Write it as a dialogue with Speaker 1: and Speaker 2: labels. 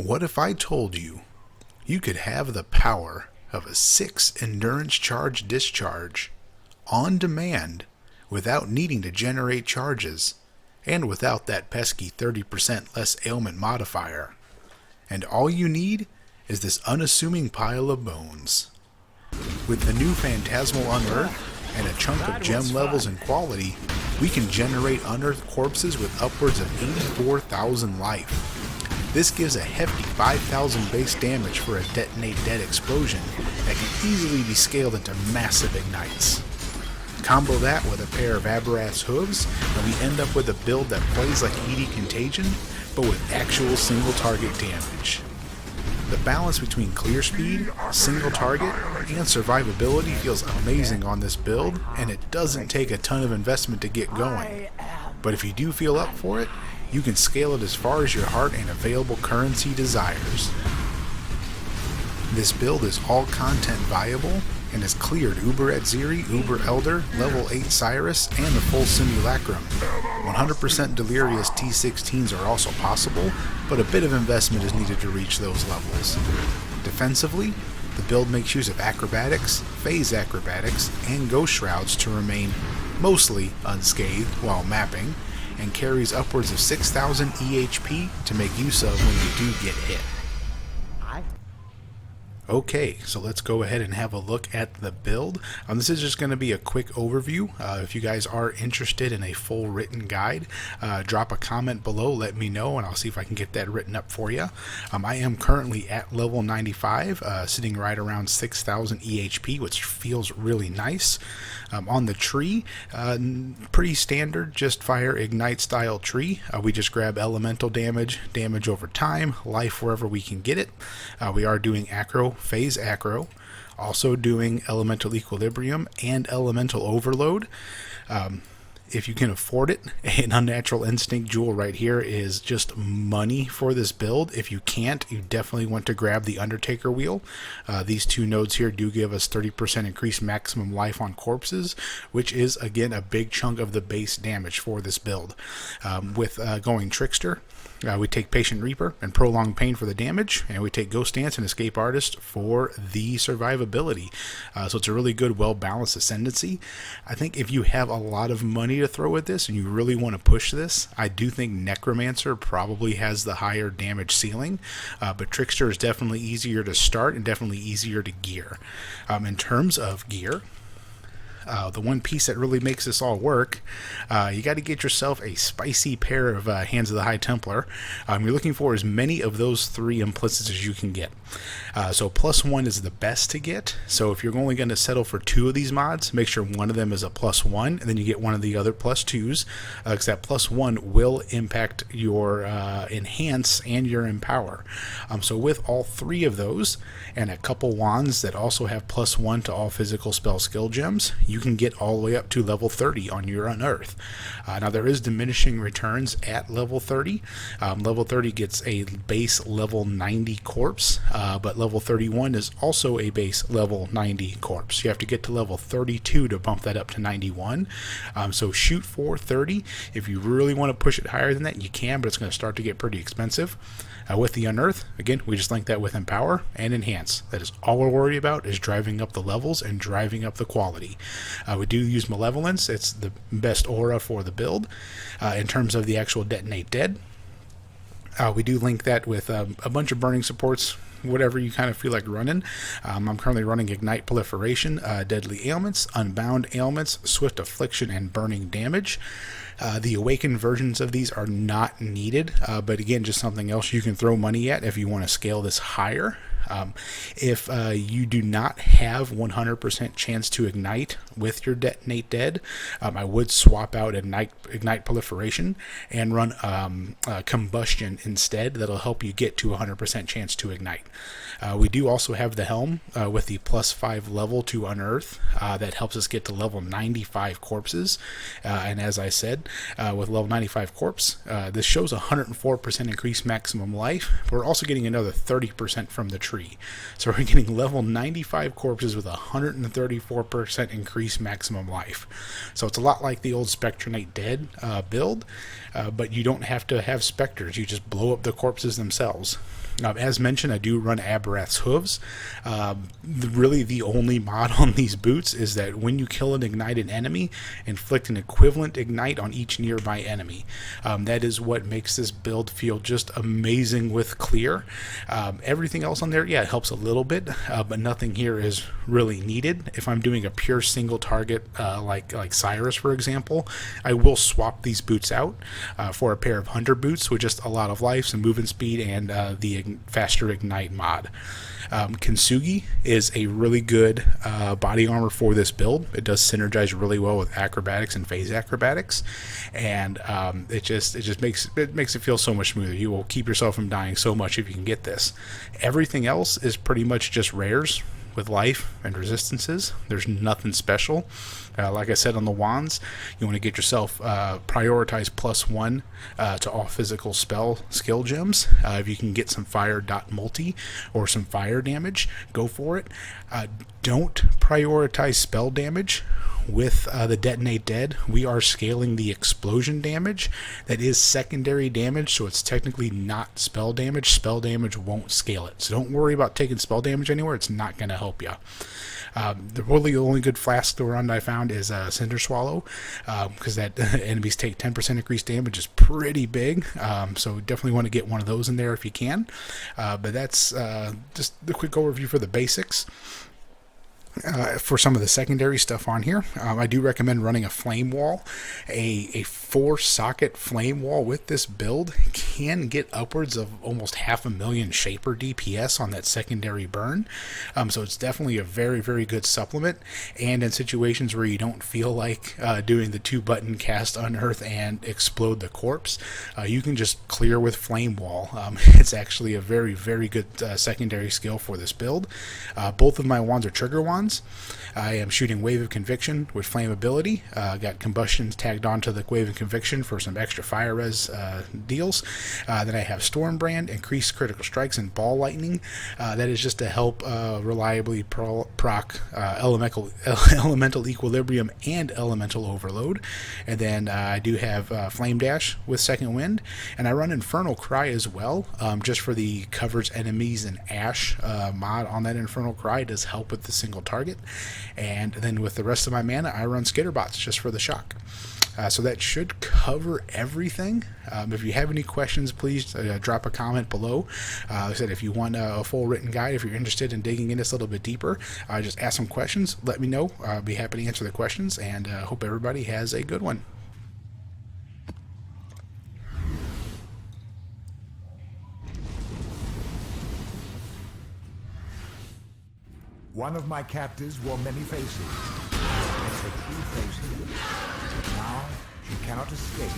Speaker 1: What if I told you you could have the power of a 6 endurance charge discharge on demand without needing to generate charges and without that pesky 30% less ailment modifier? And all you need is this unassuming pile of bones. With the new Phantasmal Unearth and a chunk of gem levels and quality, we can generate unearthed corpses with upwards of 84,000 life. This gives a hefty 5,000 base damage for a Detonate dead explosion that can easily be scaled into massive ignites. Combo that with a pair of Aberrath's hooves, and we end up with a build that plays like ED Contagion, but with actual single target damage. The balance between clear speed, single target, and survivability feels amazing on this build, and it doesn't take a ton of investment to get going. But if you do feel up for it, you can scale it as far as your heart and available currency desires. This build is all content viable and has cleared Uber Adziri, Uber Elder, level 8 Cyrus, and the full Simulacrum. 100% Delirious T16s are also possible, but a bit of investment is needed to reach those levels. Defensively, the build makes use of acrobatics, phase acrobatics, and ghost shrouds to remain mostly unscathed while mapping, and carries upwards of 6,000 EHP to make use of when you do get hit. Okay, so let's go ahead and have a look at the build. This is just going to be a quick overview. If you guys are interested in a full written guide, drop a comment below, let me know, and I'll see if I can get that written up for you. I am currently at level 95, sitting right around 6,000 EHP, which feels really nice. On the tree, pretty standard, just fire ignite style tree. We just grab elemental damage, damage over time, life wherever we can get it. We are doing acro, phase acro, also doing elemental equilibrium and elemental overload. If you can afford it, an unnatural instinct jewel right here is just money for this build. If you can't, you definitely want to grab the Undertaker wheel. These two nodes here do give us 30% increased maximum life on corpses, which is again a big chunk of the base damage for this build. With going Trickster, we take Patient Reaper and Prolonged Pain for the damage, and we take Ghost Dance and Escape Artist for the survivability. So it's a really good, well-balanced ascendancy. I think if you have a lot of money to throw at this and you really want to push this, I do think Necromancer probably has the higher damage ceiling, but Trickster is definitely easier to start and definitely easier to gear. In terms of gear, the one piece that really makes this all work, you got to get yourself a spicy pair of Hands of the High Templar. You're looking for as many of those 3 implicits as you can get. So +1 is the best to get. So if you're only going to settle for 2 of these mods, make sure one of them is a +1, and then you get one of the other +2s, because that +1 will impact your Enhance and your Empower. So with all 3 of those, and a couple wands that also have +1 to all physical spell skill gems, you can get all the way up to level 30 on your Unearth. Now there is diminishing returns at level 30. Level 30 gets a base level 90 corpse, but level 31 is also a base level 90 corpse. You have to get to level 32 to bump that up to 91. So shoot for 30. If you really want to push it higher than that, you can, but it's going to start to get pretty expensive. With the Unearth, again, we just link that with Empower and Enhance. That is all we're worried about, is driving up the levels and driving up the quality. We do use Malevolence. It's the best aura for the build. In terms of the actual Detonate Dead, we do link that with a bunch of burning supports, whatever you kind of feel like running. I'm currently running Ignite Proliferation, Deadly Ailments, Unbound Ailments, Swift Affliction, and Burning Damage. The Awakened versions of these are not needed, but again, just something else you can throw money at if you want to scale this higher. If you do not have 100% chance to ignite with your Detonate Dead, I would swap out Ignite Proliferation and run Combustion instead. That'll help you get to 100% chance to ignite. We do also have the Helm with the +5 level to Unearth. That helps us get to level 95 corpses. And as I said, with level 95 corpse, this shows 104% increased maximum life. We're also getting another 30% from the tree. tree. So we're getting level 95 corpses with 134% increased maximum life. So it's a lot like the old Spectronate Dead build, but you don't have to have specters. You just blow up the corpses themselves. As mentioned, I do run Aberrath's Hooves. Really the only mod on these boots is that when you kill an ignited enemy, inflict an equivalent ignite on each nearby enemy. That is what makes this build feel just amazing with clear. Everything else on there, yeah, it helps a little bit, but nothing here is really needed. If I'm doing a pure single target like Cyrus, for example, I will swap these boots out for a pair of Hunter boots with just a lot of life, some movement speed, and the faster ignite mod. Kintsugi is a really good body armor for this build. It does synergize really well with acrobatics and phase acrobatics, and it just makes it feel so much smoother. You will keep yourself from dying so much if you can get this. Everything else is pretty much just rares with life and resistances. There's nothing special. Like I said on the wands, you want to get yourself prioritize +1 to all physical spell skill gems. If you can get some fire dot multi or some fire damage, go for it. Don't prioritize spell damage. With the Detonate Dead, we are scaling the explosion damage. That is secondary damage, so it's technically not spell damage. Spell damage won't scale it. So don't worry about taking spell damage anywhere. It's not going to help you. The really only good flask to run I found is Cinder Swallow, because that enemies take 10% increased damage is pretty big. So definitely want to get one of those in there if you can. But that's just the quick overview for the basics. For some of the secondary stuff on here, I do recommend running a flame wall. A 4-socket flame wall with this build can get upwards of almost 500,000 shaper DPS on that secondary burn. So it's definitely a very, very good supplement. And in situations where you don't feel like doing the 2-button cast Unearth and explode the corpse, you can just clear with flame wall. It's actually a very, very good secondary skill for this build. Both of my wands are trigger wands. I am shooting Wave of Conviction with flammability. Got combustions tagged onto the Wave of Conviction for some extra fire res deals. Then I have Stormbrand, increased critical strikes, and Ball Lightning. That is just to help reliably proc Elemental Equilibrium and Elemental Overload. And then I do have Flame Dash with Second Wind. And I run Infernal Cry as well, just for the covers enemies and Ash mod on that Infernal Cry. It does help with the single target. And then with the rest of my mana, I run Skitterbots just for the shock. So that should cover everything. If you have any questions, please drop a comment below. Like I said, if you want a full written guide, if you're interested in digging in this a little bit deeper, just ask some questions. Let me know. I'll be happy to answer the questions, and hope everybody has a good one.
Speaker 2: One of my captives wore many faces. It's a true face. Now she cannot escape.